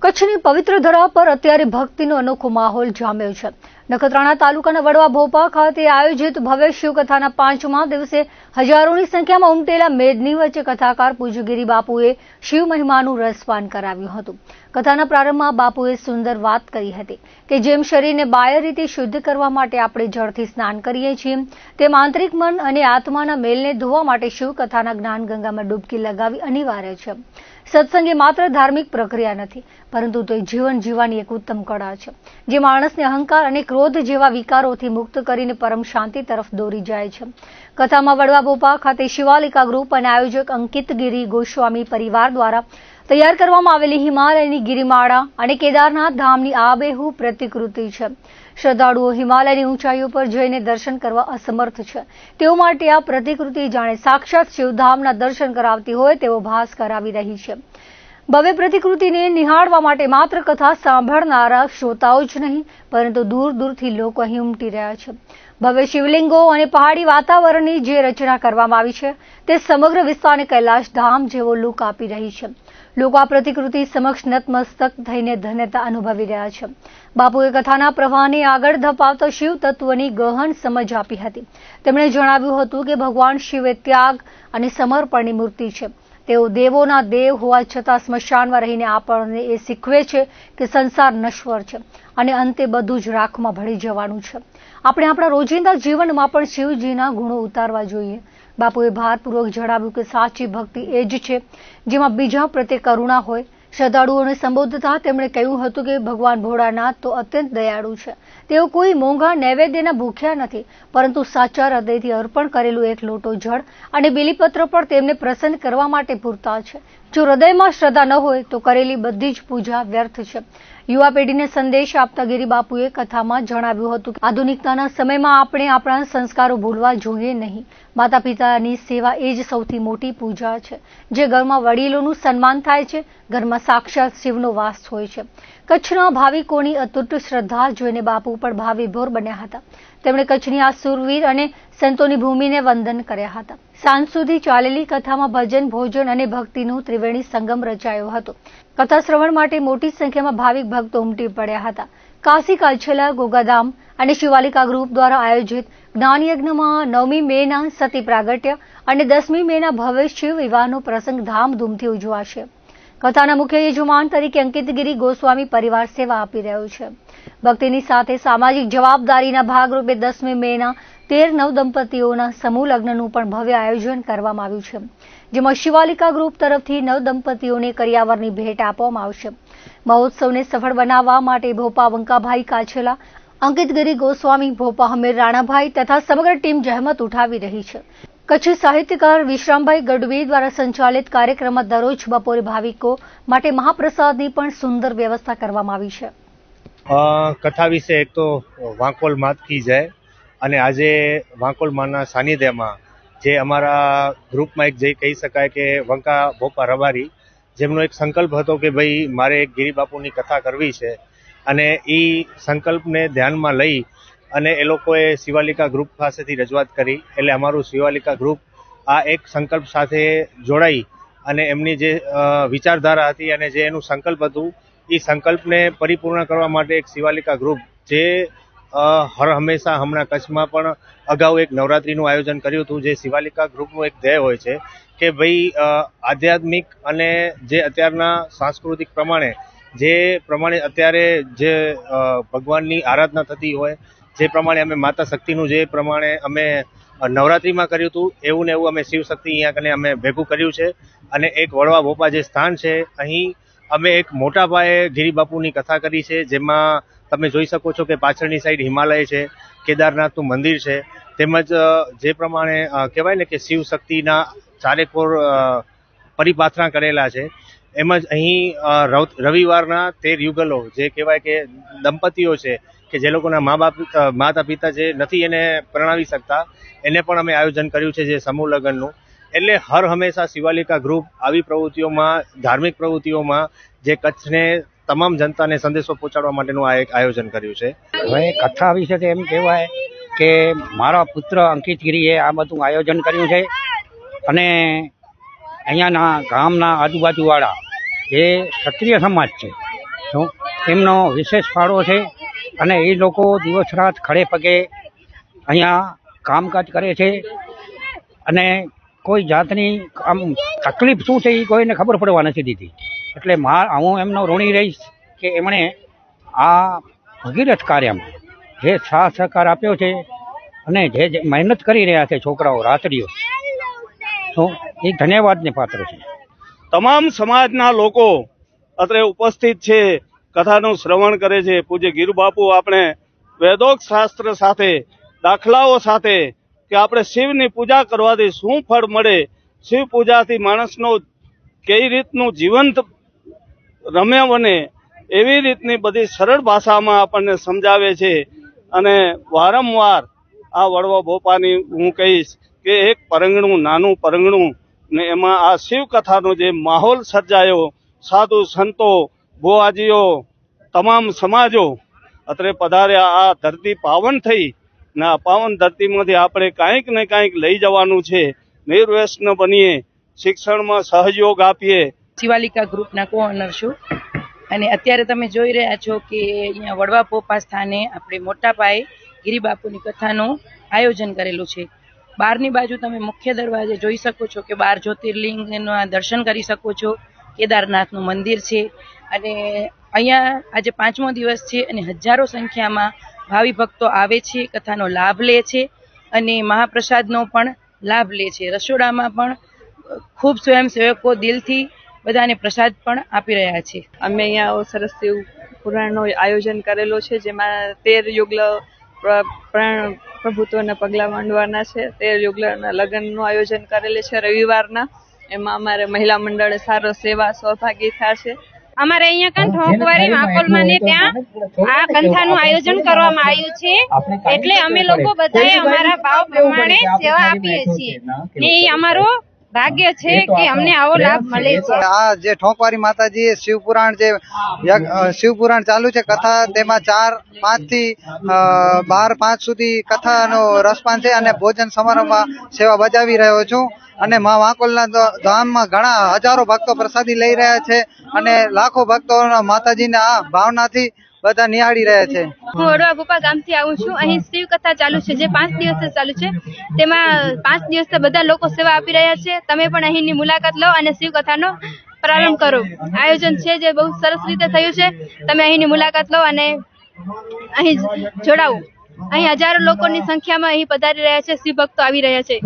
કચ્છની પવિત્ર ધરા પર અત્યારે ભક્તિનો અનોખો માહોલ જામ્યો છે। નખત્રાણા તાલુકાના વડવા ભોપા ખાતે આયોજિત ભવ્ય શિવકથાના 5મા દિવસે હજારોની સંખ્યામાં ઉમટેલા મેદની વચ્ચે કથાકાર પૂજ્ય ગિરી બાપુએ શિવ મહિમાનું રસપાન કરાવ્યું હતું। કથાના પ્રારંભમાં બાપુએ સુંદર વાત કરી હતી કે જેમ શરીરને બાહ્ય રીતે શુદ્ધ કરવા માટે આપણે જળથી સ્નાન કરીએ છીએ, તેમ આંતરિક મન અને આત્માના મેલને ધોવા માટે શિવકથાના જ્ઞાન ગંગામાં ડૂબકી લગાવવી અનિવાર્ય છે। સત્સંગ એ માત્ર ધાર્મિક પ્રક્રિયા નથી, પરંતુ તે જીવન જીવવાની એક ઉત્તમ કળા છે, જે માણસને અહંકાર અને ક્રોધ જેવા વિકારોથી મુક્ત કરીને પરમ શાંતિ તરફ દોરી જાય છે। કથામાં વડવા ભોપા ખાતે શિવાલિકા ગ્રુપ અને આયોજક અંકિત ગિરી ગોસ્વામી પરિવાર દ્વારા તૈયાર કરવામાં આવેલી હિમાલયની ગિરિમાળા અને કેદારનાથ ધામની આબેહૂબ પ્રતિકૃતિ છે। શ્રદ્ધાળુઓ હિમાલયની ઊંચાઈઓ પર જઈને દર્શન કરવા અસમર્થ છે, તેઓ માટે આ પ્રતિકૃતિ જાણે સાક્ષાત શિવધામના દર્શન કરાવતી હોય તેવો ભાસ કરાવી રહી છે। ભવ્ય પ્રતિકૃતિને નિહાળવા માટે માત્ર કથા સાંભળનારા શ્રોતાઓ જ નહીં, પરંતુ દૂર દૂરથી લોકો અહીં ઉમટી રહ્યા છે। ભવ્ય શિવલિંગો અને પહાડી વાતાવરણની જે રચના કરવામાં આવી છે, તે સમગ્ર વિસ્તારને કૈલાશ ધામ જેવો લુક આપી રહી છે। લોકો આ પ્રતિકૃતિ સમક્ષ નતમસ્તક થઈને ધન્યતા અનુભવી રહ્યા છે। બાપુએ કથાના પ્રવાહને આગળ ધપાવતા શિવ તત્વની ગહન સમજ આપી હતી। તેમણે જણાવ્યું હતું કે ભગવાન શિવ એ ત્યાગ અને સમર્પણની મૂર્તિ છે। તેઓ દેવોના દેવ હોવા છતાં સ્મશાનમાં રહીને આપણને એ શીખવે છે કે સંસાર નશ્વર છે અને અંતે બધું જ રાખમાં ભળી જવાનું છે। આપણે આપણા રોજિંદા જીવનમાં પણ શિવજીના ગુણો ઉતારવા જોઈએ। બાપુએ ભારપૂર્વક જણાવ્યું કે સાચી ભક્તિ એ જ છે જેમાં બીજા પ્રત્યે કરુણા હોય। શ્રદ્ધાળુઓને સંબોધતા તેમણે કહ્યું હતું કે ભગવાન ભોળાનાથ તો અત્યંત દયાળુ છે। તેઓ કોઈ મોંઘા નૈવેદ્યના ભૂખ્યા નથી, પરંતુ સાચા હૃદયથી અર્પણ કરેલું એક લોટો જળ અને બીલીપત્ર પણ તેમને પ્રસન્ન કરવા માટે પૂરતા છે। જો હૃદયમાં શ્રદ્ધા ન હોય તો કરેલી બધી જ પૂજા વ્યર્થ છે। યુવા પેઢીને સંદેશ આપતા ગિરી બાપુએ કથામાં જણાવ્યું હતું કે આધુનિકતાના સમયમાં આપણે આપણા સંસ્કારો ભૂલવા જોઈએ નહીં। માતા પિતાની સેવા એ જ સૌથી મોટી પૂજા છે। જે ઘરમાં વડીલોનું સન્માન થાય છે, ઘરમાં સાક્ષાત શિવનો વાસ હોય છે। કચ્છના ભાવિકોની અતૂટ શ્રદ્ધા જોઈને બાપુ પણ ભાવવિભોર બન્યા હતા। તેમણે કચ્છની આ સુરવીર અને સંતોની ભૂમિને વંદન કર્યા હતા। સાંજ સુધી ચાલેલી કથામાં ભજન, ભોજન અને ભક્તિનું ત્રિવેણી સંગમ રચાયો હતો। કથા શ્રવણ માટે મોટી સંખ્યામાં ભાવિક ભક્તો ઉમટી પડ્યા હતા। કાશી કાલછલા, ગોગાધામ અને શિવાલિકા ગ્રુપ દ્વારા આયોજિત જ્ઞાનયજ્ઞમાં 9મી મેના સતી પ્રાગટ્ય અને 10મી મેના ભવ્ય શિવ વિવાહનો પ્રસંગ ધામધૂમથી ઉજવાશે। કથાના મુખ્ય યજમાન તરીકે અંકિત ગિરી ગોસ્વામી પરિવાર સેવા આપી રહ્યો છે। ભક્તિની સાથે સામાજિક જવાબદારીના ભાગરૂપે 10મી મેના 13 નવદંપતીઓના સમૂહ લગ્નનું પણ ભવ્ય આયોજન કરવામાં આવ્યું છે, જેમાં શિવાલિકા ગ્રુપ તરફથી નવદંપતીઓને કરિયાવરની ભેટ આપવામાં આવશે। મહોત્સવને સફળ બનાવવા માટે ભોપા વંકાભાઈ કાછલા, અંકિત ગિરી ગોસ્વામી, ભોપા હમીર રાણાભાઈ તથા સમગ્ર ટીમ જહેમત ઉઠાવી રહી છે। કચ્છી સાહિત્યકાર વિશ્રામભાઈ ગઢવી દ્વારા સંચાલિત કાર્યક્રમમાં દરરોજ બપોરે ભાવિકો માટે મહાપ્રસાદની પણ સુંદર વ્યવસ્થા કરવામાં આવી છે। કથા વિશે એક તો વાંકોલ માત કી જય, અને આજે વાંકોલ માના સાનિધ્યમાં જે અમારા ગ્રુપમાં એક જે કહી શકાય કે વંકા ભોપા રબારી, જેમનો એક સંકલ્પ હતો કે ભાઈ મારે એક ગિરી બાપુની કથા કરવી છે, અને એ સંકલ્પને ધ્યાનમાં લઈ અને એ લોકોએ શિવાલિકા ગ્રુપ પાસેથી રજૂઆત કરી। એટલે અમારું શિવાલિકા ગ્રુપ આ એક સંકલ્પ સાથે જોડાઈ અને એમની જે વિચારધારા હતી અને જે એનું સંકલ્પ હતું, એ સંકલ્પને પરિપૂર્ણ કરવા માટે એક શિવાલિકા ગ્રુપ જે હર હંમેશા હમણાં કચ્છમાં પણ અગાઉ એક નવરાત્રિનું આયોજન કર્યું હતું। જે શિવાલિકા ગ્રુપનું એક ધ્યેય હોય છે કે ભાઈ આધ્યાત્મિક અને જે અત્યારના સાંસ્કૃતિક પ્રમાણે અત્યારે જે ભગવાનની આરાધના થતી હોય, જે પ્રમાણે અમે માતા શક્તિનું જે પ્રમાણે અમે નવરાત્રિમાં કર્યું હતું, એવું ને એવું અમે શિવ શક્તિ અહીંયા કને અમે ભેગું કર્યું છે। અને એક વડવા ભોપા જે સ્થાન છે, અહીં અમે એક મોટા પાયે ગિરી બાપુની કથા કરી છે, જેમાં તમે જોઈ શકો છો કે પાછળની સાઈડ હિમાલય છે, કેદારનાથનું મંદિર છે, તેમજ જે પ્રમાણે કહેવાય ને કે શિવ શક્તિના ચારેકોર પરિપાથરા કરેલા છે। એમ જ અહીં રવિવારના 13 યુગલો જે કહેવાય કે દંપતીઓ છે કે જે લોકોના માતા પિતા જે નથી એને પરણાવી શકતા, એને પણ અમે આયોજન કર્યું છે જે સમૂહ લગ્નનું। એટલે હર હંમેશા શિવાલિકા ગ્રુપ આવી પ્રવૃત્તિઓમાં, ધાર્મિક પ્રવૃત્તિઓમાં જે કચ્છને તમામ જનતાને સંદેશો પહોંચાડવા માટેનું આ એક આયોજન કર્યું છે। હવે કથા વિશે તો એમ કહેવાય કે મારા પુત્ર અંકિત ગિરીએ આ બધું આયોજન કર્યું છે, અને અહીંયાના ગામના આજુબાજુવાળા જે ક્ષત્રિય સમાજ છે શું એમનો વિશેષ ફાળો છે અને એ લોકો દિવસ રાત ખડે પગે અહીંયા કામકાજ કરે છે અને કોઈ જાતની આમ તકલીફ શું છે એ કોઈને ખબર પડવા નથી દીધી. એટલે હું એમનો ઋણી રહીશ કે એમણે આ ભગીરથ કાર્યમાં જે સાથ સહકાર આપ્યો છે અને જે મહેનત કરી રહ્યા છે છોકરાઓ રાત્રિઓ, તો એ ધન્યવાદને પાત્ર છે. તમામ સમાજના લોકો અત્રે ઉપસ્થિત છે, કથાનું શ્રવણ કરે છે. પૂજ્ય ગીરુ બાપુ આપણે વેદોક્ત શાસ્ત્ર સાથે દાખલાઓ સાથે કે આપણે શિવની પૂજા કરવાથી શું ફળ મળે, શિવ પૂજાથી માણસનું કઈ રીતનું જીવંત રમ્ય બને, એવી રીતની બધી સરળ ભાષામાં આપણને સમજાવે છે. અને વારંવાર આ વડવા ભોપાની હું કહીશ કે એક પરંગણું, નાનું પરંગણું ને એમાં આ શિવ કથાનો જે માહોલ સર્જાયો, સાધુ સંતો ભુવાજીઓ તમામ સમાજો અત્રે પધાર્યા. આ ધરતી પાવન થઈ ને આ પાવન ધરતીમાંથી આપણે કાંઈક ને કાંઈક લઈ જવાનું છે. નિર્વ્યસન બનીએ, શિક્ષણમાં સહયોગ આપીએ. શિવાલિકા ગ્રુપના કો-ઓનર છું અને અત્યારે તમે જોઈ રહ્યા છો કે અહીંયા વડવા પોપા સ્થાને આપણે મોટા પાયે ગિરિબાપુની કથાનું આયોજન કરેલું છે. બહારની બાજુ તમે મુખ્ય દરવાજે જોઈ શકો છો કે 12 જ્યોતિર્લિંગના દર્શન કરી શકો છો. કેદારનાથનું મંદિર છે અને અહીંયા આજે 5મો દિવસ છે અને હજારો સંખ્યામાં ભાવિ ભક્તો આવે છે, કથાનો લાભ લે છે અને મહાપ્રસાદનો પણ લાભ લે છે. રસોડામાં પણ ખૂબ સ્વયંસેવકો દિલથી બધાને પ્રસાદ પણ આપી રહ્યા છે. અમે અહીંયા સરસ શિવ પુરાણનો આયોજન કરેલો છે, જેમાં 13 યુગલ પ્રભુત્વના પગલાં માંડવાના છે. 13 યુગલના લગ્નનું આયોજન કરેલું છે રવિવારના. એમાં અમારે મહિલા મંડળે સારો સેવા સહભાગી થયા છે. અમારે અહીંયા કાન ઠોકવારી માકોલમાં ને ત્યાં આ કથાનું આયોજન કરવામાં આવ્યું છે, એટલે અમે લોકો બધાએ અમારા ભાવ પ્રમાણે સેવા આપીએ છીએ ને એ અમારો ભાગ્ય છે કે અમને આવો લાભ મળે છે. આ જે ઠોકવારી માતાજી શિવપુરાણ જે શિવપુરાણ ચાલુ છે કથા, તેમાં 4-5 થી 12-5 સુધી કથાનો રસપાન છે અને ભોજન સમારોહમાં સેવા બજાવી રહ્યો છું. અને મા વાંકોલના ધામમાં ઘણા હજારો ભક્તો પ્રસાદી લઈ રહ્યા છે અને લાખો ભક્તો માતાજીના આ ભાવનાથી બધા નિહાળી રહ્યા છે. હું વડવા ભોપા ગામથી આવું છું. અહીં શિવ કથા ચાલુ છે જે 5 દિવસ ચાલુ છે. તેમાં 5 દિવસથી બધા લોકો સેવા આપી રહ્યા છે. તમે પણ અહીંની મુલાકાત લો અને શિવ કથાનો પ્રારંભ કરો. આયોજન છે જે બહુ સરસ રીતે થયું છે. તમે અહીંની મુલાકાત લો અને અહીં જોડાવો. અહીં હજારો લોકોની સંખ્યામાં અહીં પધારી રહ્યા છે, શિવ ભક્તો આવી રહ્યા છે.